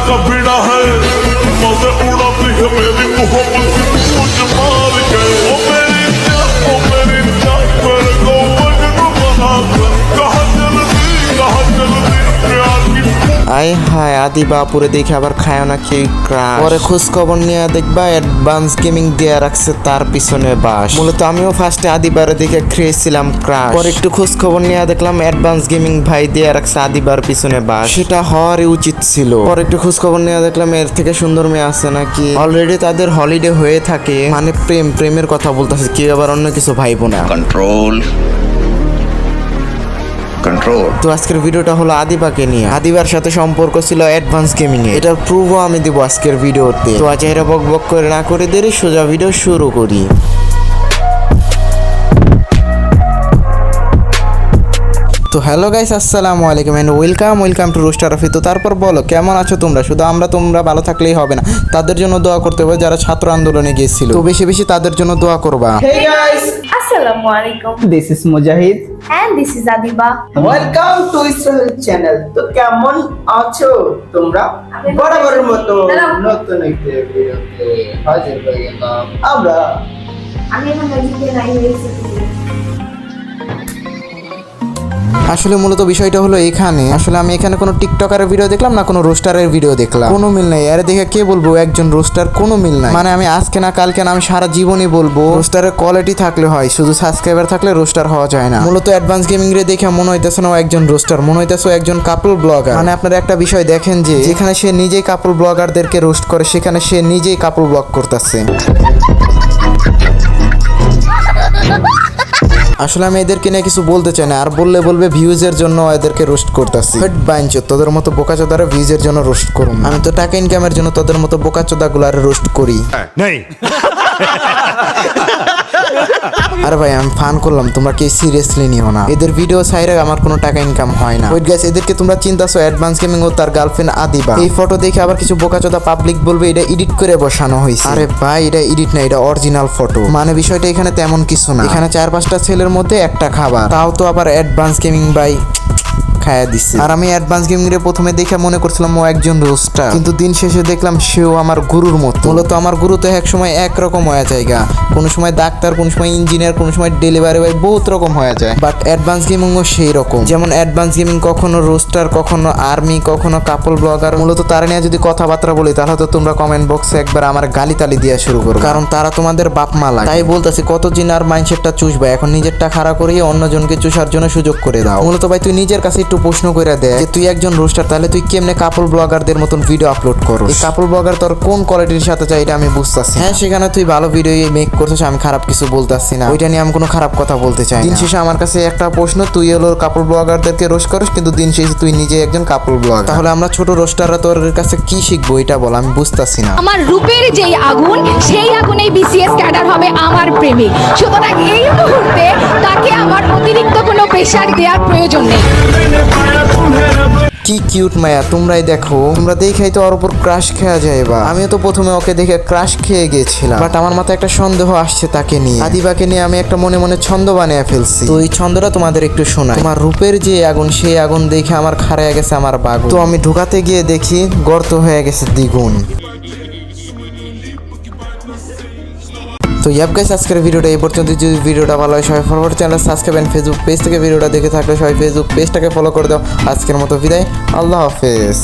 कभी ना है मजे उड़ाती है मेरी मोहब्बत मुझे मार गए ओ मेरी जान मेरे को मजनू बना कर कहाँ चलती प्यार की আয় হায় আদি বাপুরে দেখে আবার খায় নাকি ক্রাশ। পরে খোঁজ খবর নিয়ে দেখবা অ্যাডভান্স গেমিং দিয়ে রাখছে তার পিছনে বাস। মূলত আমিও ফার্স্টে আদিবারে দেখে খেয়েছিলাম ক্রাশ, পরে একটু খোঁজ খবর নিয়ে দেখলাম অ্যাডভান্স গেমিং ভাই দিয়ে রাখছে আদিবার পিছনে বাস, সেটা হওয়ারই উচিত ছিল। পরে একটু খোঁজ খবর নিয়ে দেখলাম এর থেকে সুন্দর মেয়ে আছে নাকি, অলরেডি তাদের হলিডে হয়ে থাকে, মানে প্রেমের কথা বলতেছে, কেউ আবার অন্য কিছু ভাইবো না। Control control. তো আজকের ভিডিওটা হলো আদিবাকে নিয়ে। আদিবার সাথে সম্পর্ক ছিল অ্যাডভান্স গেমিং এ, এটার প্রুফও আমি দিব আজকের ভিডিওতে। তো আজ এরা বক বক করে না করে দেরি, সোজা ভিডিও শুরু করি। তো হ্যালো গাইস, আসসালামু আলাইকুম এন্ড ওয়েলকাম টু রোস্টার অফি। তো তারপর বলো কেমন আছো তোমরা? শুধু তোমরা ভালো থাকলেই হবে না, তাদের জন্য দোয়া করতে হবে যারা ছাত্র আন্দোলনে গিয়েছিল। তো বেশি বেশি তাদের জন্য দোয়া করবা। Hey guys, Assalamu alaikum this is Mujahid. and this is Adiba. Welcome to Israel channel. তো কেমন আছো তোমরা? বরাবরের মতো নতুন একটা ভিডিওতে হাজির হয়ে গেলাম আমরা। আমি এখন মসজিদে নাই হয়েছি। আসলে মূলত বিষয়টা হলো এখানে, আসলে আমি এখানে কোনো টিকটকারের ভিডিও দেখলাম না কোনো রোস্টারের ভিডিও দেখলাম, কোনো মিল নাই। আরে দেখে কে বলবো একজন রোস্টার, কোনো মিল নাই। মানে আমি আজকে না কালকে না, আমি সারা জীবনই বলবো রোস্টারের কোয়ালিটি থাকলে হয়, শুধু সাবস্ক্রাইবার থাকলে রোস্টার হওয়া যায় না। মূলত অ্যাডভান্স গেমিং রে দেখে মনে হইতেছে না ও একজন রোস্টার, মনে হইতেছে ও একজন কাপল ব্লগার। মানে আপনারা একটা বিষয় দেখেন যে যেখানে সে নিজেই কাপল ব্লগারদেরকে রোস্ট করে, সেখানে সে নিজেই কাপল ব্লগ করতেছে। আসলে আমি এদেরকে নিয়ে কিছু বলতে চাই না, আর বললে বলবে ভিউজের জন্য এদেরকে রোস্ট করতেছি। তোদের মতো বোকাচোদারা ভিউজের জন্য রোস্ট করুন, আমি তো টাকা ইনকামের জন্য তোদের মতো বোকাচোদা গুলার রোস্ট করি। আরে ভাই আমি ফান করলাম, তোমরা কি সিরিয়াসলি নিও না। এদের ভিডিও ছাইরে আমার কোনো টাকা ইনকাম হয় না। ওয়েট গাইস, এদেরকে তোমরা চিন্তাছো অ্যাডভান্স গেমিং ও তার গার্লফ্রেন্ড আদিবা। এই ফটো দেখে আবার কিছু বোকাচোদা পাবলিক বলবে এটা এডিট করে বসানো হয়েছে। আরে ভাই এটা এডিট না, এটা অরিজিনাল ফটো। মানে বিষয়টা এখানে তেমন কিছু না, এখানে 4-5টা ছেলের মধ্যে একটা খাবার, তাও তো আবার অ্যাডভান্স গেমিং ভাই খায়া দিচ্ছে। আর আমি অ্যাডভান্স গেমিং রে প্রথমে দেখে মনে করছিলাম ও একজন রোস্টার, কিন্তু দিন শেষে দেখলাম সেও আমার গুরুর মতো। মূলত আমার গুরু তো এক সময় একরকম হয়ে যায়, কোনো সময় ডাক্তার, কোনো সময় ইঞ্জিনিয়ার, কোনো সময় ডেলিভারি বয়, বহুত রকম হয়ে যায়। বাট অ্যাডভান্স গেমিংও সেই রকম। যেমন অ্যাডভান্স গেমিং কখনো রোস্টার, কখনো আর্মি, কখনো কাপল ব্লগার। মূলত তারা নিয়ে যদি কথাবার্তা বলি তাহলে তো তোমরা কমেন্ট বক্সে একবার আমার গালিতালি দিয়ে শুরু করো, কারণ তারা তোমাদের বাপ মা লাগে। তাই বলতেছি কতদিন আর মাইন্ডসেটটা চুষবা, এখন নিজেরটা খাড়া করিয়ে অন্যজনকে চুষার জন্য সুযোগ করে দাও। মূলত ভাই তুই নিজের কাছে একটু প্রশ্ন করে দে যে তুই একজন রোস্টার, তাহলে তুই কেমনে কাপল ব্লগারদের মতন ভিডিও আপলোড করো? এই কাপল ব্লগার তোর কোন কোয়ালিটির সাথে চাই এটা আমি বুঝতেছি। হ্যাঁ সেখানে তুই ভালো ভিডিও মেক করছিস, আমি খারাপ কিছু বলতেছি না, ওইটা নিয়ে আমি কোনো খারাপ কথা বলতে চাই। দিন শেষে আমার কাছে একটা প্রশ্ন, তুই হলো কাপল ব্লগারদেরকে রোস্ট করিস, কিন্তু দিন শেষে তুই নিজে একজন কাপল ব্লগার। তাহলে আমরা ছোট রোস্টাররা তোর কাছে কি শিখবো এটা বল, আমি বুঝতেছি না। আমার রূপের যেই আগুন, সেই আগুনেই বিসিএস ক্যাডার হবে আমার প্রেমিক। সুতরাং এই মুহূর্তে তাকে আমার অতিরিক্ত কোনো প্রেশার দেওয়ার প্রয়োজন নেই। কি কিউট মায়া, তোমরাই দেখো, তোমরা দেখাই তো ওর উপর ক্রাশ খেয়া যায়। বা আমিও তো প্রথমে ওকে দেখে ক্রাশ খেয়ে গেছিলাম, বাট আমার মাথায় একটা সন্দেহ আসছে তাকে নিয়ে, আদিবাকে নিয়ে আমি একটা মনে মনে ছন্দ বানিয়ে ফেলছি। তো এই ছন্দটা তোমাদের একটু শোনাই। তোমার রূপের যে আগুন, সেই আগুন দেখে আমার খাড়ায় গেছে আমার বাগুন। তো আমি ঢুকাতে গিয়ে দেখি গর্ত হয়ে গেছে দ্বিগুণ। তো ইয়াপ গাইস, আজকের ভিডিওটা এই পর্যন্ত। যদি ভিডিওটা ভালো হয় সবাই forward channel subscribe and Facebook page থেকে ভিডিওটা দেখে থাকলে সবাই ফেসবুক পেজটাকে ফলো করে দাও। আজকের মতো বিদায়, আল্লাহ হাফেজ।